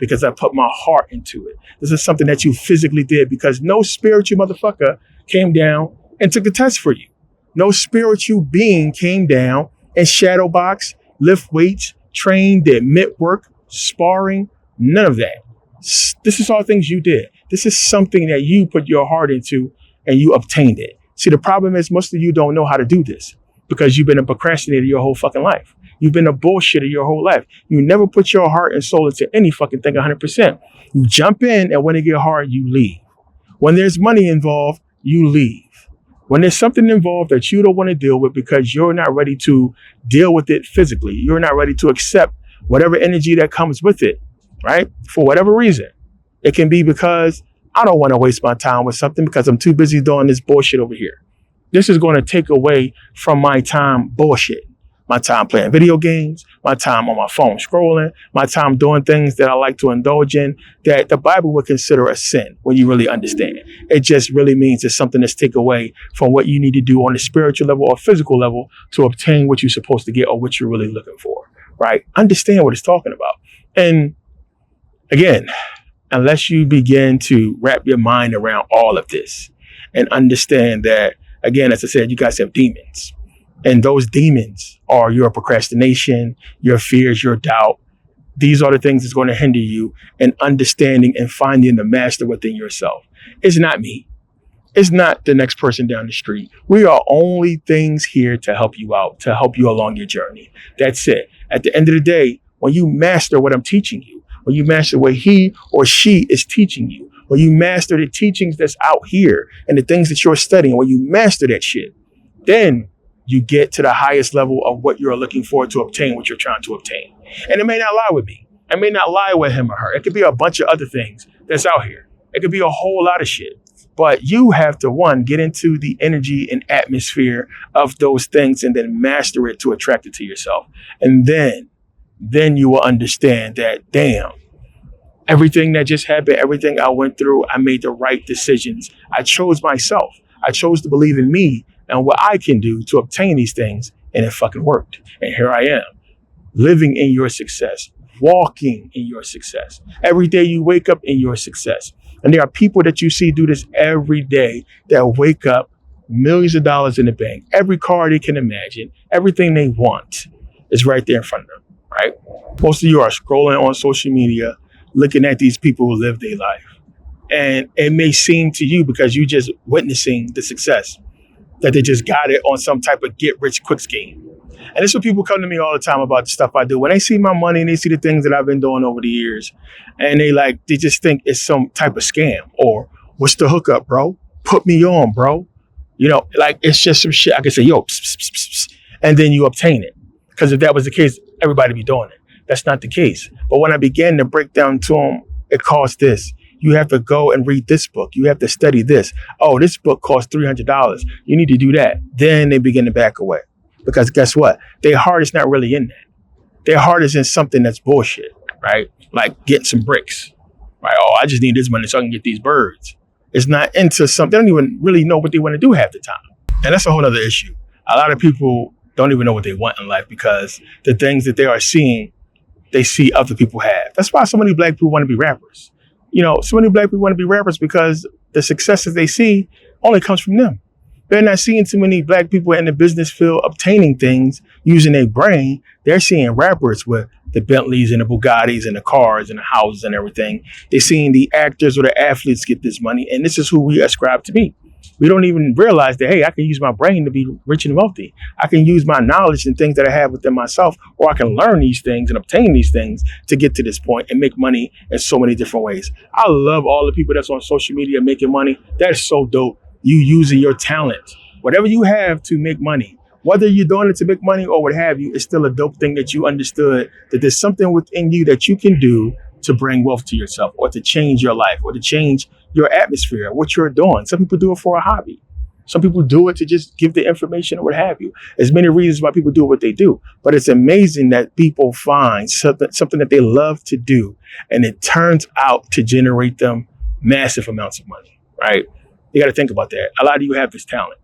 because I put my heart into it. This is something that you physically did because no spiritual motherfucker came down and took the test for you. No spiritual being came down and shadow box, lift weights, train, did mitt work, sparring, none of that. This is all things you did. This is something that you put your heart into and you obtained it. See, the problem is most of you don't know how to do this because you've been a procrastinator your whole fucking life. You've been a bullshitter your whole life. You never put your heart and soul into any fucking thing 100%. You jump in, and when it get hard, you leave. When there's money involved, you leave. When there's something involved that you don't want to deal with because you're not ready to deal with it physically, you're not ready to accept whatever energy that comes with it, right? For whatever reason. It can be because I don't want to waste my time with something because I'm too busy doing this bullshit over here. This is going to take away from my time bullshit. My time playing video games, my time on my phone scrolling, my time doing things that I like to indulge in that the Bible would consider a sin when you really understand it. It just really means it's something that's taken away from what you need to do on a spiritual level or physical level to obtain what you're supposed to get or what you're really looking for, right? Understand what it's talking about. And again, unless you begin to wrap your mind around all of this and understand that, again, as I said, you guys have demons. And those demons are your procrastination, your fears, your doubt. These are the things that's going to hinder you in understanding and finding the master within yourself. It's not me. It's not the next person down the street. We are only things here to help you out, to help you along your journey. That's it. At the end of the day, when you master what I'm teaching you, when you master what he or she is teaching you, when you master the teachings that's out here and the things that you're studying, when you master that shit, then you get to the highest level of what you're looking for to obtain what you're trying to obtain. And it may not lie with me. It may not lie with him or her. It could be a bunch of other things that's out here. It could be a whole lot of shit. But you have to, one, get into the energy and atmosphere of those things and then master it to attract it to yourself. And then you will understand that, damn, everything that just happened, everything I went through, I made the right decisions. I chose myself. I chose to believe in me and what I can do to obtain these things, and it fucking worked. And here I am, living in your success, walking in your success. Every day you wake up in your success. And there are people that you see do this every day that wake up millions of dollars in the bank, every car they can imagine, everything they want is right there in front of them, right? Most of you are scrolling on social media, looking at these people who live their life. And it may seem to you, because you're just witnessing the success, that they just got it on some type of get-rich-quick scheme. And this is what people come to me all the time about the stuff I do. When they see my money and they see the things that I've been doing over the years, and they just think it's some type of scam, or what's the hookup, bro? Put me on, bro. You know, like it's just some shit I can say, yo, pss, pss, pss, pss, and then you obtain it. Because if that was the case, everybody be doing it. That's not the case. But when I began to break down to them, it costs this. You have to go and read this book. You have to study this. Oh, this book costs $300. You need to do that. Then they begin to back away. Because guess what? Their heart is not really in that. Their heart is in something that's bullshit, right? Like getting some bricks, right? Oh, I just need this money so I can get these birds. It's not into something. They don't even really know what they want to do half the time. And that's a whole other issue. A lot of people don't even know what they want in life because the things that they are seeing, they see other people have. That's why so many black people want to be rappers. You know, so many black people want to be rappers because the successes they see only comes from them. They're not seeing too many black people in the business field obtaining things using their brain. They're seeing rappers with the Bentleys and the Bugattis and the cars and the houses and everything. They're seeing the actors or the athletes get this money, and this is who we ascribe to be. We don't even realize that, hey, I can use my brain to be rich and wealthy. I can use my knowledge and things that I have within myself, or I can learn these things and obtain these things to get to this point and make money in so many different ways. I love all the people that's on social media making money. That's so dope. You using your talent, whatever you have to make money, whether you're doing it to make money or what have you, it's still a dope thing that you understood that there's something within you that you can do to bring wealth to yourself or to change your life or to change your atmosphere, what you're doing. Some people do it for a hobby. Some people do it to just give the information or what have you. There's many reasons why people do what they do, but it's amazing that people find something that they love to do, and it turns out to generate them massive amounts of money, right? You got to think about that. A lot of you have this talent.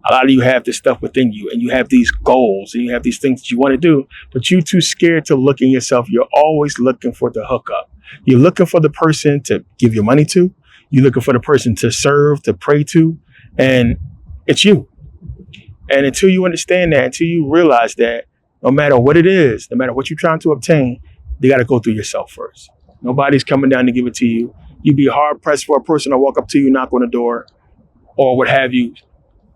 A lot of you have this stuff within you, and you have these goals and you have these things that you want to do, but you're too scared to look in yourself. You're always looking for the hookup. You're looking for the person to give your money to. You're looking for the person to serve, to pray to, and it's you. And until you understand that, until you realize that, no matter what it is, no matter what you're trying to obtain, you got to go through yourself first. Nobody's coming down to give it to you. You'd be hard pressed for a person to walk up to you, knock on the door, or what have you,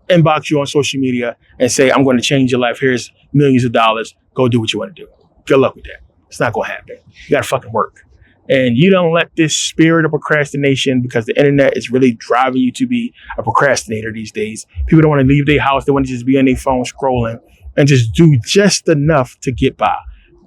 inbox you on social media and say, I'm going to change your life. Here's millions of dollars. Go do what you want to do. Good luck with that. It's not going to happen. You got to fucking work. And you don't let this spirit of procrastination, because the internet is really driving you to be a procrastinator these days. People don't want to leave their house. They want to just be on their phone scrolling and just do just enough to get by.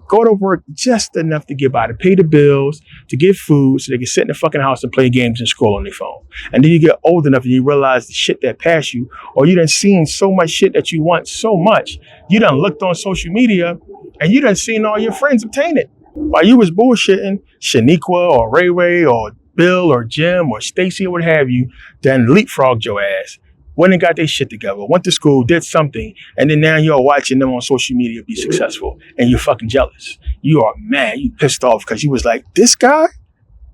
Go to work just enough to get by, to pay the bills, to get food, so they can sit in the fucking house and play games and scroll on their phone. And then you get old enough and you realize the shit that passed you, or you done seen so much shit that you want so much. You done looked on social media and you done seen all your friends obtain it. While you was bullshitting, Shaniqua or Ray Ray or Bill or Jim or Stacy or what have you, done leapfrogged your ass. Went and got their shit together, went to school, did something, and then now you're watching them on social media be successful, and you're fucking jealous. You are mad, you pissed off because you was like, this guy,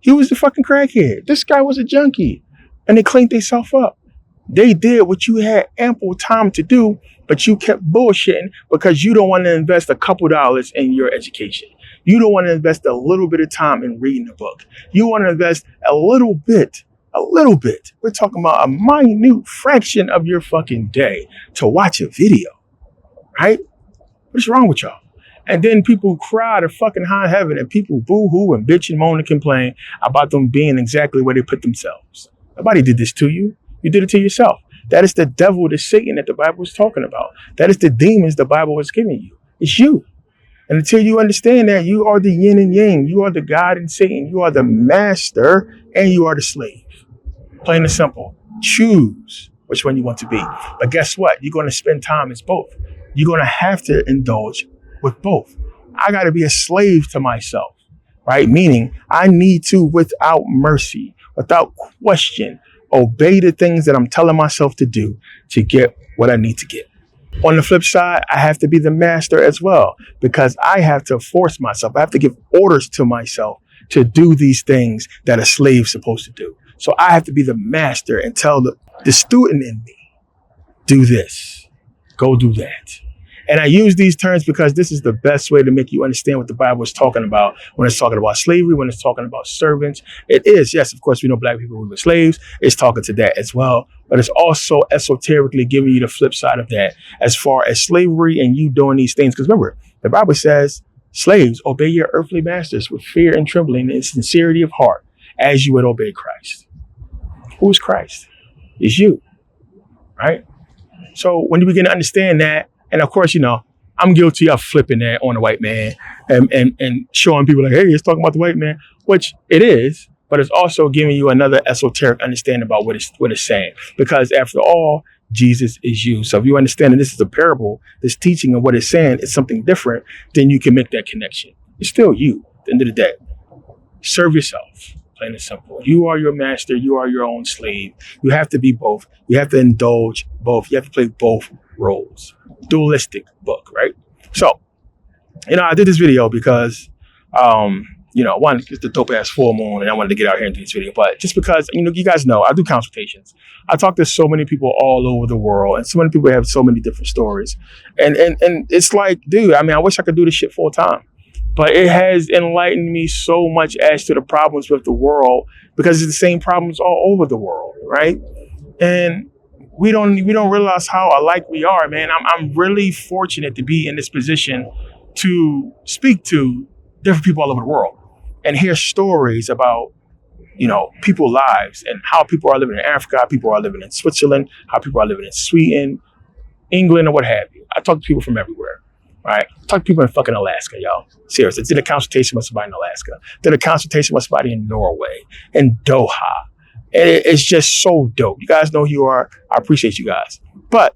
he was the fucking crackhead. This guy was a junkie. And they cleaned themselves up. They did what you had ample time to do, but you kept bullshitting because you don't want to invest a couple dollars in your education. You don't want to invest a little bit of time in reading a book. You want to invest a little bit. We're talking about a minute fraction of your fucking day to watch a video, right? What's wrong with y'all? And then people cry to fucking high heaven and people boo-hoo and bitch and moan and complain about them being exactly where they put themselves. Nobody did this to you. You did it to yourself. That is the devil, the Satan that the Bible is talking about. That is the demons the Bible was giving you. It's you. And until you understand that, you are the yin and yang. You are the God and Satan. You are the master and you are the slave. Plain and simple. Choose which one you want to be. But guess what? You're going to spend time as both. You're going to have to indulge with both. I got to be a slave to myself, right? Meaning I need to, without mercy, without question, obey the things that I'm telling myself to do to get what I need to get. On the flip side, I have to be the master as well, because I have to force myself. I have to give orders to myself to do these things that a slave's supposed to do. So I have to be the master and tell the student in me, do this, go do that. And I use these terms because this is the best way to make you understand what the Bible is talking about when it's talking about slavery, when it's talking about servants. It is, yes, of course, we know black people who were slaves. It's talking to that as well. But it's also esoterically giving you the flip side of that as far as slavery and you doing these things. Because remember, the Bible says, slaves, obey your earthly masters with fear and trembling and sincerity of heart as you would obey Christ. Who is Christ? It's you, right? So when you begin to understand that, and of course, you know, I'm guilty of flipping that on the white man and showing people like, hey, it's talking about the white man, which it is, but it's also giving you another esoteric understanding about what it's saying. Because after all, Jesus is you. So if you understand that this is a parable, this teaching of what it's saying is something different, then you can make that connection. It's still you at the end of the day. Serve yourself. Plain and simple. You are your master. You are your own slave. You have to be both. You have to indulge both. You have to play both roles. Dualistic book, right? So, you know, I did this video because, you know, one, it's the dope ass full moon and I wanted to get out here and do this video, but just because, you know, you guys know, I do consultations. I talk to so many people all over the world and so many people have so many different stories. And it's like, dude, I mean, I wish I could do this shit full time. But it has enlightened me so much as to the problems with the world because it's the same problems all over the world, right? And we don't realize how alike we are, man. I'm really fortunate to be in this position to speak to different people all over the world and hear stories about, you know, people's lives and how people are living in Africa, how people are living in Switzerland, how people are living in Sweden, England, or what have you. I talk to people from everywhere. Right? Talk to people in fucking Alaska, y'all. Seriously. Did a consultation with somebody in Alaska. Did a consultation with somebody in Norway, in Doha. And it's just so dope. You guys know who you are. I appreciate you guys. But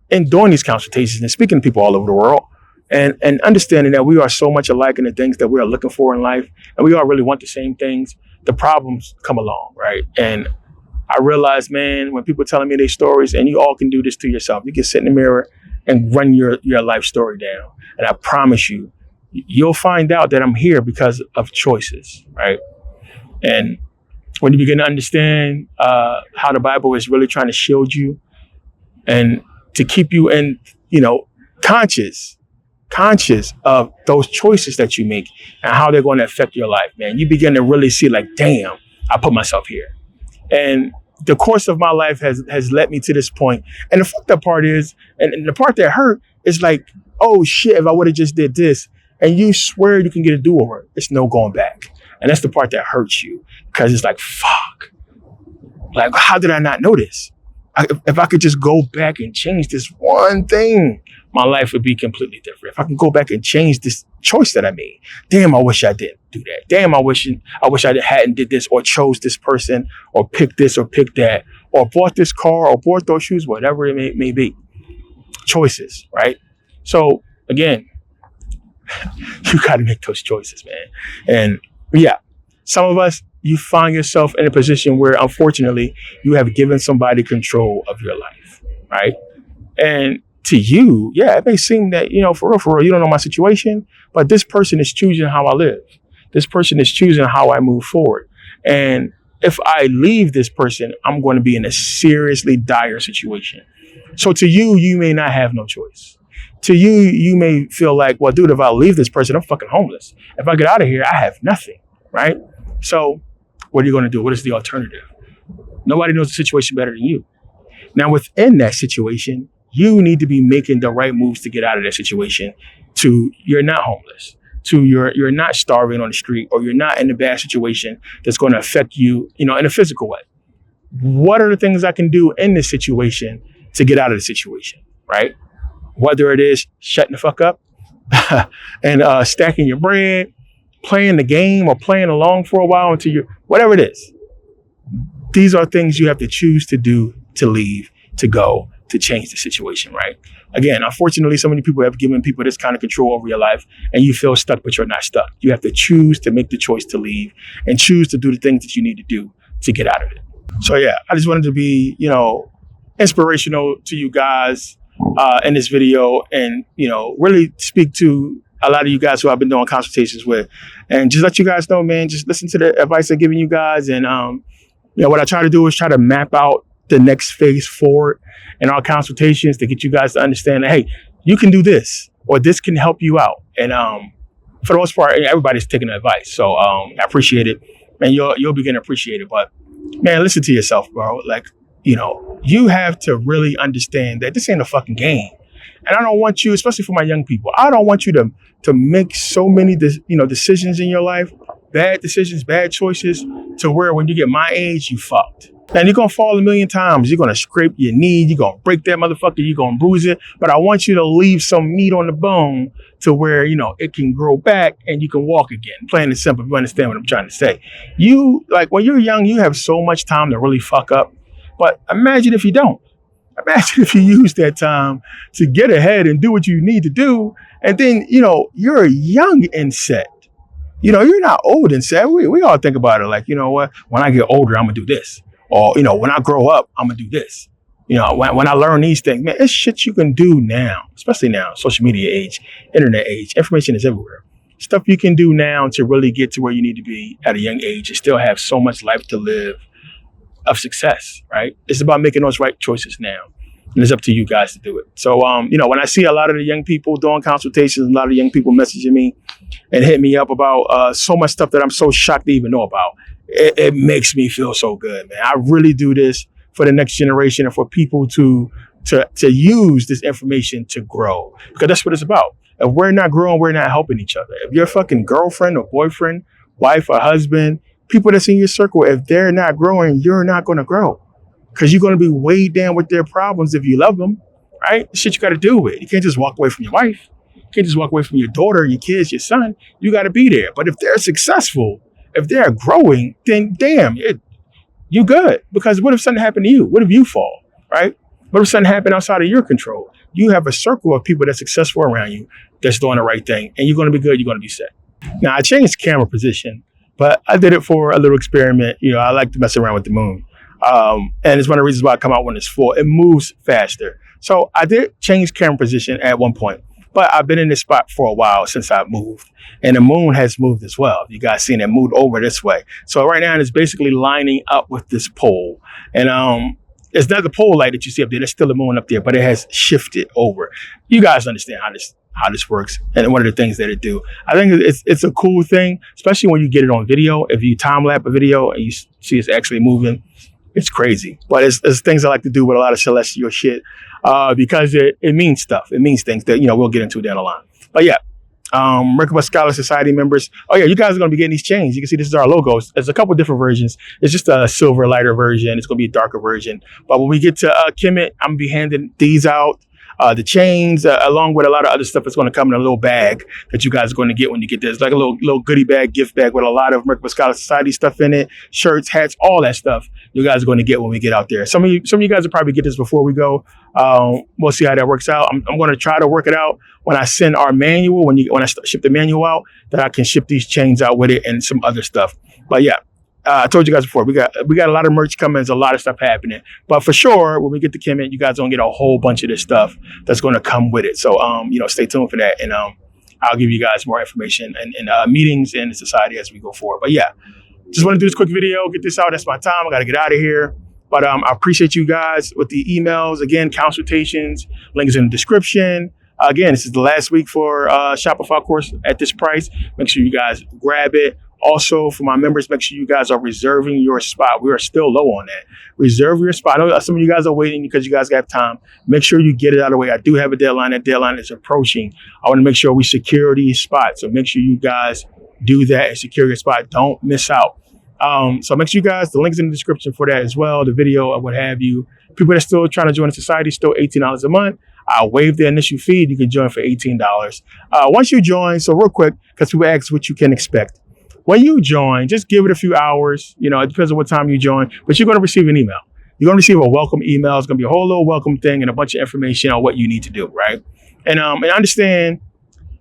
in doing these consultations and speaking to people all over the world and understanding that we are so much alike in the things that we are looking for in life and we all really want the same things, the problems come along, right? And I realize, man, when people are telling me their stories, and you all can do this to yourself. You can sit in the mirror and run your life story down. And I promise you, you'll find out that I'm here because of choices, right? And when you begin to understand how the Bible is really trying to shield you and to keep you in, conscious of those choices that you make and how they're going to affect your life, man, you begin to really see like, damn, I put myself here. And the course of my life has led me to this point. And the fucked up part is, and the part that hurt is like, oh shit, if I would have just did this, and you swear you can get a do-over, it's no going back. And that's the part that hurts you, because it's like, fuck. Like, how did I not know this? If I could just go back and change this one thing, my life would be completely different. If I can go back and change this choice that I made, damn, I wish I didn't do that. Damn, I wish I hadn't did this, or chose this person, or picked this, or picked that, or bought this car, or bought those shoes, whatever it may be. Choices, right? So again, you got to make those choices, man. And yeah, some of us, you find yourself in a position where, unfortunately, you have given somebody control of your life, right? And to you, yeah, it may seem that, for real, you don't know my situation, but this person is choosing how I live. This person is choosing how I move forward. And if I leave this person, I'm going to be in a seriously dire situation. So to you, you may not have no choice. To you, you may feel like, well, dude, if I leave this person, I'm fucking homeless. If I get out of here, I have nothing, right? So what are you going to do? What is the alternative? Nobody knows the situation better than you. Now, within that situation, you need to be making the right moves to get out of that situation. To you're not homeless, to you're not starving on the street, or you're not in a bad situation that's going to affect you, in a physical way. What are the things I can do in this situation to get out of the situation, right? Whether it is shutting the fuck up and stacking your bread, playing the game, or playing along for a while until you, whatever it is. These are things you have to choose to do, to leave, to go, to change the situation, right? Again, unfortunately, so many people have given people this kind of control over your life, and you feel stuck, but you're not stuck. You have to choose to make the choice to leave and choose to do the things that you need to do to get out of it. So yeah, I just wanted to be, inspirational to you guys in this video, and, really speak to a lot of you guys who I've been doing consultations with, and just let you guys know, man, just listen to the advice I'm giving you guys. And, what I try to do is try to map out the next phase forward in our consultations to get you guys to understand that, hey, you can do this, or this can help you out. And for the most part, everybody's taking the advice. So I appreciate it, and you'll begin to appreciate it. But man, listen to yourself, bro. Like, you have to really understand that this ain't a fucking game. And I don't want you, especially for my young people, I don't want you to make so many decisions in your life, bad decisions, bad choices, to where when you get my age, you fucked. And you're going to fall a million times. You're going to scrape your knee. You're going to break that motherfucker. You're going to bruise it. But I want you to leave some meat on the bone to where, it can grow back and you can walk again. Plain and simple, if you understand what I'm trying to say. When you're young, you have so much time to really fuck up. But imagine if you don't. Imagine if you use that time to get ahead and do what you need to do. And then, you're young and set. You're not old and set. We all think about it like, what? When I get older, I'm going to do this. Or, when I grow up, I'm going to do this. When I learn these things, man, it's shit you can do now, especially now, social media age, internet age, information is everywhere. Stuff you can do now to really get to where you need to be at a young age and still have so much life to live of success, right? It's about making those right choices now. And it's up to you guys to do it. So, when I see a lot of the young people doing consultations, a lot of young people messaging me and hitting me up about so much stuff that I'm so shocked to even know about, it makes me feel so good, man. I really do this for the next generation and for people to use this information to grow, because that's what it's about. If we're not growing, we're not helping each other. If your fucking girlfriend or boyfriend, wife or husband, people that's in your circle, if they're not growing, you're not going to grow, because you're going to be weighed down with their problems if you love them, right? Shit you got to deal with. You can't just walk away from your wife. You can't just walk away from your daughter, your kids, your son. You got to be there. But if they're successful, if they're growing, then damn, you good. Because what if something happened to you? What if you fall, right? What if something happened outside of your control? You have a circle of people that's successful around you that's doing the right thing, and you're going to be good. You're going to be set. Now, I changed camera position, but I did it for a little experiment. I like to mess around with the moon. And it's one of the reasons why I come out when it's full. It moves faster. So I did change camera position at one point, but But I've been in this spot for a while since I've moved. And the moon has moved as well. You guys seen it moved over this way. So right now it's basically lining up with this pole. And it's not the pole light that you see up there. There's still a moon up there, but it has shifted over. You guys understand how this works and one of the things that it do. I think it's a cool thing, especially when you get it on video. If you time lapse a video and you see it's actually moving, it's crazy. But it's things I like to do with a lot of celestial shit because it means stuff. It means things that, we'll get into down the line. But yeah, Merkabah Scholar Society members. Oh yeah, you guys are going to be getting these chains. You can see this is our logo. There's a couple different versions. It's just a silver lighter version. It's going to be a darker version. But when we get to Kemet, I'm going to be handing these out. The chains, along with a lot of other stuff that's going to come in a little bag that you guys are going to get when you get this. Like a little goodie bag, gift bag with a lot of Merkabah Scholar Society stuff in it, shirts, hats, all that stuff you guys are going to get when we get out there. Some of you guys will probably get this before we go. We'll see how that works out. I'm going to try to work it out when I send our manual, when I ship the manual out, that I can ship these chains out with it and some other stuff. But yeah. I told you guys before, we got a lot of merch coming. There's a lot of stuff happening. But for sure, when we get to Kemet, you guys are going to get a whole bunch of this stuff that's going to come with it. So, stay tuned for that. And I'll give you guys more information and meetings in the society as we go forward. But yeah, just want to do this quick video, get this out. That's my time. I got to get out of here. But I appreciate you guys with the emails. Again, consultations, links in the description. Again, this is the last week for Shopify course at this price. Make sure you guys grab it. Also, for my members, make sure you guys are reserving your spot. We are still low on that. Reserve your spot. I know some of you guys are waiting because you guys got time. Make sure you get it out of the way. I do have a deadline. That deadline is approaching. I want to make sure we secure these spots. So make sure you guys do that and secure your spot. Don't miss out. So make sure you guys, the link's in the description for that as well, the video or what have you. People that are still trying to join the society, still $18 a month. I'll waive the initial fee. You can join for $18. Once you join, so real quick, because people ask what you can expect. When you join, just give it a few hours. It depends on what time you join, but you're going to receive an email. You're going to receive a welcome email. It's going to be a whole little welcome thing and a bunch of information on what you need to do, right? And understand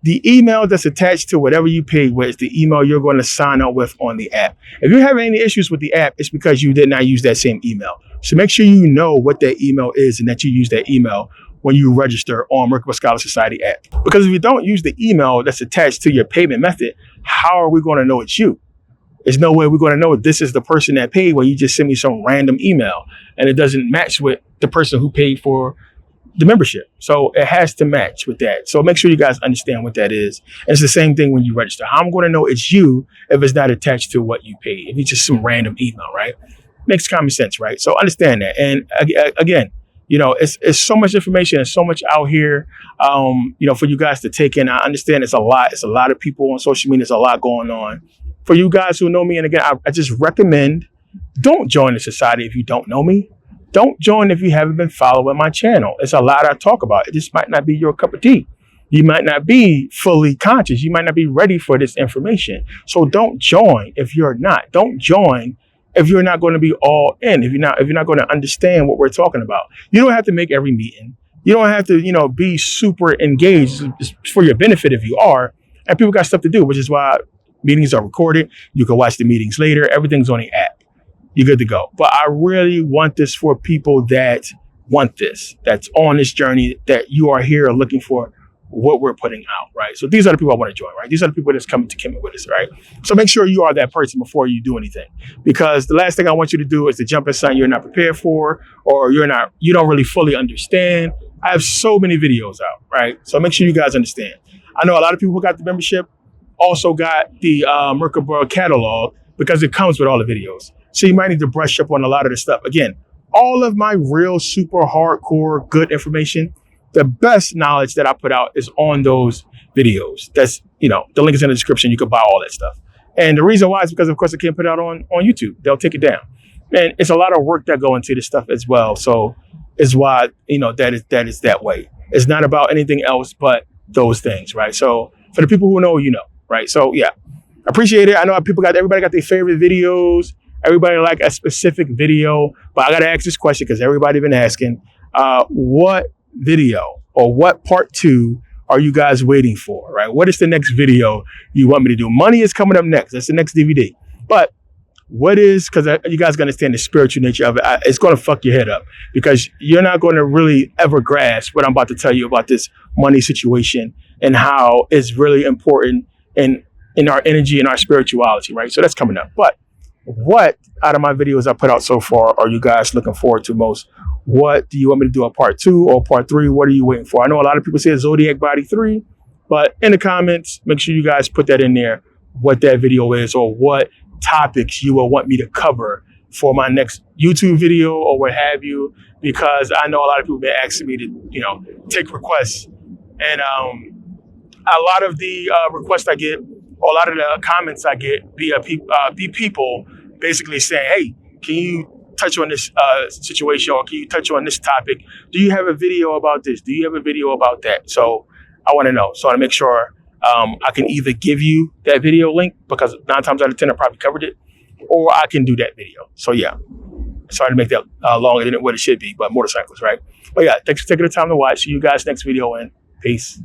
the email that's attached to whatever you paid with is the email you're going to sign up with on the app. If you're having any issues with the app, it's because you did not use that same email. So make sure you know what that email is and that you use that email when you register on Merkabah Scholar Society app. Because if you don't use the email that's attached to your payment method, how are we going to know it's you? There's no way we're going to know this is the person that paid when you just send me some random email and it doesn't match with the person who paid for the membership. So it has to match with that. So make sure you guys understand what that is. And it's the same thing when you register. How I'm going to know it's you if it's not attached to what you paid. If it's just some random email, right? Makes common sense, right? So understand that. And again, it's so much information and so much out here, for you guys to take in. I understand it's a lot. It's a lot of people on social media. There's a lot going on. For you guys who know me, and again, I just recommend, don't join the society if you don't know me. Don't join if you haven't been following my channel. It's a lot I talk about. It just might not be your cup of tea. You might not be fully conscious. You might not be ready for this information. So don't join if you're not. Don't join if you're not going to be all in, if you're not going to understand what we're talking about. You don't have to make every meeting. You don't have to, be super engaged. It's for your benefit if you are. And people got stuff to do, which is why meetings are recorded. You can watch the meetings later. Everything's on the app. You're good to go. But I really want this for people that want this, that's on this journey, that you are here looking for what we're putting out, right? So these are the people I want to join, right? These are the people that's coming to Kemet with us, right? So make sure you are that person before you do anything, because the last thing I want you to do is to jump in something you're not prepared for, or you don't really fully understand. I have so many videos out, right? So make sure you guys understand. I know a lot of people who got the membership also got the Merkabah catalog because it comes with all the videos. So you might need to brush up on a lot of the stuff. Again, all of my real super hardcore good information, the best knowledge that I put out is on those videos. That's, the link is in the description. You can buy all that stuff. And the reason why is because, of course, I can't put it out on YouTube. They'll take it down. And it's a lot of work that go into this stuff as well. So it's why, that is that way. It's not about anything else but those things, right? So for the people who know, right? So yeah, appreciate it. I know everybody got their favorite videos. Everybody like a specific video, but I got to ask this question because everybody been asking, what video or what part 2 are you guys waiting for, right? What is the next video you want me to do? Money is coming up next. That's the next DVD. But what is, because you guys got to understand the spiritual nature of it, it's going to fuck your head up because you're not going to really ever grasp what I'm about to tell you about this money situation and how it's really important in our energy and our spirituality, right? So that's coming up. But what out of my videos I put out so far are you guys looking forward to most? What do you want me to do, a part 2 or part 3? What are you waiting for? I know a lot of people say Zodiac Body 3, but in the comments, make sure you guys put that in there, what that video is or what topics you will want me to cover for my next YouTube video or what have you, because I know a lot of people have been asking me to, take requests. And a lot of the requests I get, or a lot of the comments I get be people basically saying, hey, can you touch on this situation, or can you touch on this topic? Do you have a video about this? Do you have a video about that? So I want to know. So I want to make sure I can either give you that video link, because 9 times out of 10 I probably covered it, or I can do that video. So yeah, sorry to make that longer than what it should be, but motorcycles, right? But yeah, thanks for taking the time to watch. See you guys next video, and peace.